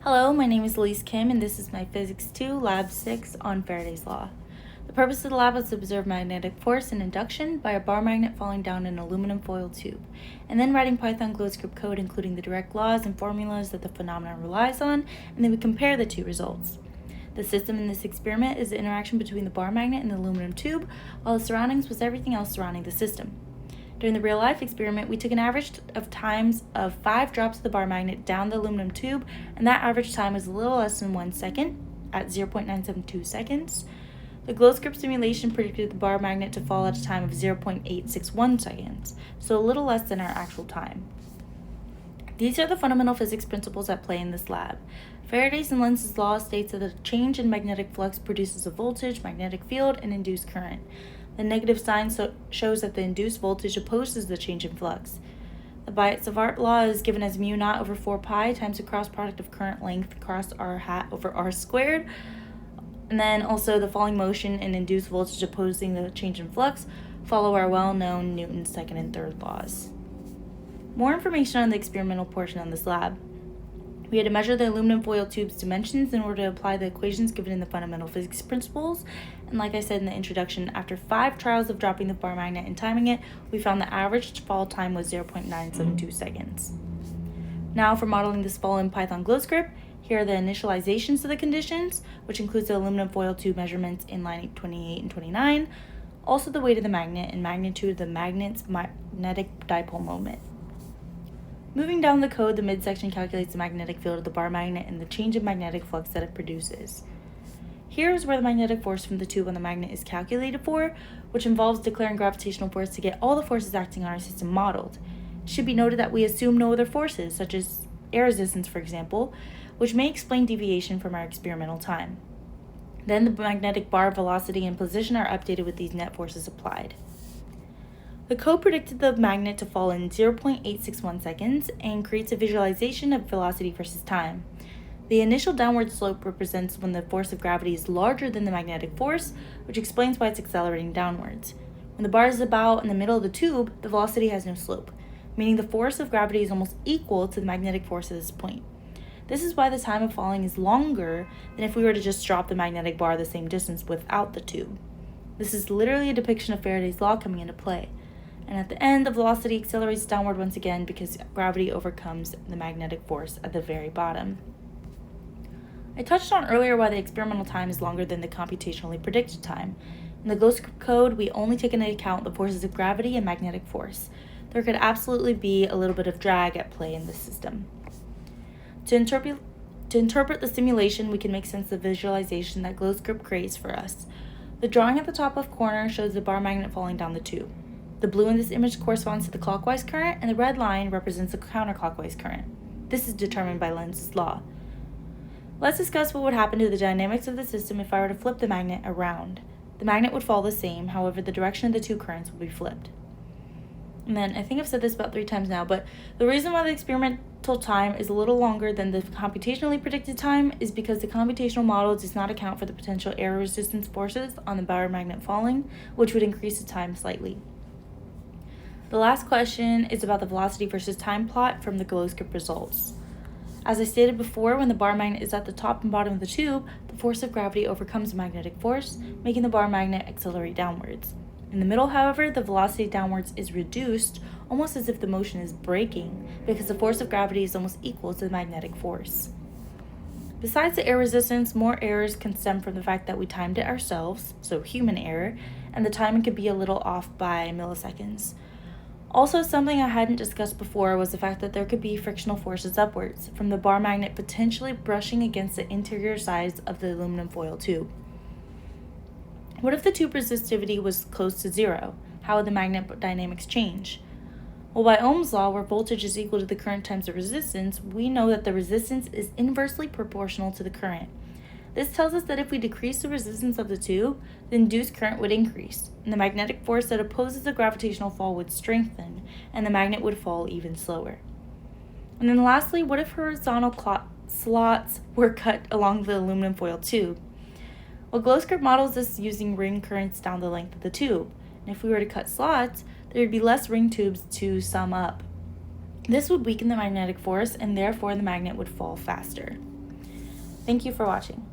Hello, my name is Elise Kim, and this is my Physics 2 Lab 6 on Faraday's Law. The purpose of the lab is to observe magnetic force and induction by a bar magnet falling down an aluminum foil tube, and then writing Python GloScript code including the direct laws and formulas that the phenomenon relies on, and then we compare the two results. The system in this experiment is the interaction between the bar magnet and the aluminum tube, while the surroundings was everything else surrounding the system. During the real-life experiment, we took an average of times of 5 drops of the bar magnet down the aluminum tube, and that average time was a little less than 1 second, at 0.972 seconds. The GloScript simulation predicted the bar magnet to fall at a time of 0.861 seconds, so a little less than our actual time. These are the fundamental physics principles at play in this lab. Faraday's and Lenz's law states that a change in magnetic flux produces a voltage, magnetic field, and induced current. The negative sign shows that the induced voltage opposes the change in flux. The Biot-Savart law is given as mu naught over 4 pi times the cross product of current length cross r hat over r squared. And then also the falling motion and induced voltage opposing the change in flux follow our well-known Newton's second and third laws. More information on the experimental portion of this lab. We had to measure the aluminum foil tube's dimensions in order to apply the equations given in the fundamental physics principles. And like I said in the introduction, after 5 trials of dropping the bar magnet and timing it, we found the average fall time was 0.972 seconds. Now for modeling this fall in Python GloScript, here are the initializations of the conditions, which includes the aluminum foil tube measurements in line 28 and 29, also the weight of the magnet and magnitude of the magnet's magnetic dipole moment. Moving down the code, the midsection calculates the magnetic field of the bar magnet and the change in magnetic flux that it produces. Here is where the magnetic force from the tube on the magnet is calculated for, which involves declaring gravitational force to get all the forces acting on our system modeled. It should be noted that we assume no other forces, such as air resistance, for example, which may explain deviation from our experimental time. Then the magnetic bar velocity and position are updated with these net forces applied. The code predicted the magnet to fall in 0.861 seconds and creates a visualization of velocity versus time. The initial downward slope represents when the force of gravity is larger than the magnetic force, which explains why it's accelerating downwards. When the bar is about in the middle of the tube, the velocity has no slope, meaning the force of gravity is almost equal to the magnetic force at this point. This is why the time of falling is longer than if we were to just drop the magnetic bar the same distance without the tube. This is literally a depiction of Faraday's law coming into play. And at the end, the velocity accelerates downward once again because gravity overcomes the magnetic force at the very bottom. I touched on earlier why the experimental time is longer than the computationally predicted time. In the GloScript code, we only take into account the forces of gravity and magnetic force. There could absolutely be a little bit of drag at play in this system. To interpret the simulation, we can make sense of the visualization that GloScript creates for us. The drawing at the top left corner shows the bar magnet falling down the tube. The blue in this image corresponds to the clockwise current, and the red line represents the counterclockwise current. This is determined by Lenz's law. Let's discuss what would happen to the dynamics of the system if I were to flip the magnet around. The magnet would fall the same, however, the direction of the two currents would be flipped. And then, I think I've said this about 3 times now, but the reason why the experimental time is a little longer than the computationally predicted time is because the computational model does not account for the potential air resistance forces on the bar magnet falling, which would increase the time slightly. The last question is about the velocity versus time plot from the GloScript results. As I stated before, when the bar magnet is at the top and bottom of the tube, the force of gravity overcomes the magnetic force, making the bar magnet accelerate downwards. In the middle, however, the velocity downwards is reduced, almost as if the motion is braking, because the force of gravity is almost equal to the magnetic force. Besides the air resistance, more errors can stem from the fact that we timed it ourselves, so human error, and the timing could be a little off by milliseconds. Also, something I hadn't discussed before was the fact that there could be frictional forces upwards from the bar magnet potentially brushing against the interior sides of the aluminum foil tube. What if the tube resistivity was close to 0? How would the magnet dynamics change? Well, by Ohm's law, where voltage is equal to the current times the resistance, we know that the resistance is inversely proportional to the current. This tells us that if we decrease the resistance of the tube, the induced current would increase, and the magnetic force that opposes the gravitational fall would strengthen, and the magnet would fall even slower. And then lastly, what if horizontal slots were cut along the aluminum foil tube? Well, GloScript models this using ring currents down the length of the tube, and if we were to cut slots, there would be less ring tubes to sum up. This would weaken the magnetic force, and therefore the magnet would fall faster. Thank you for watching.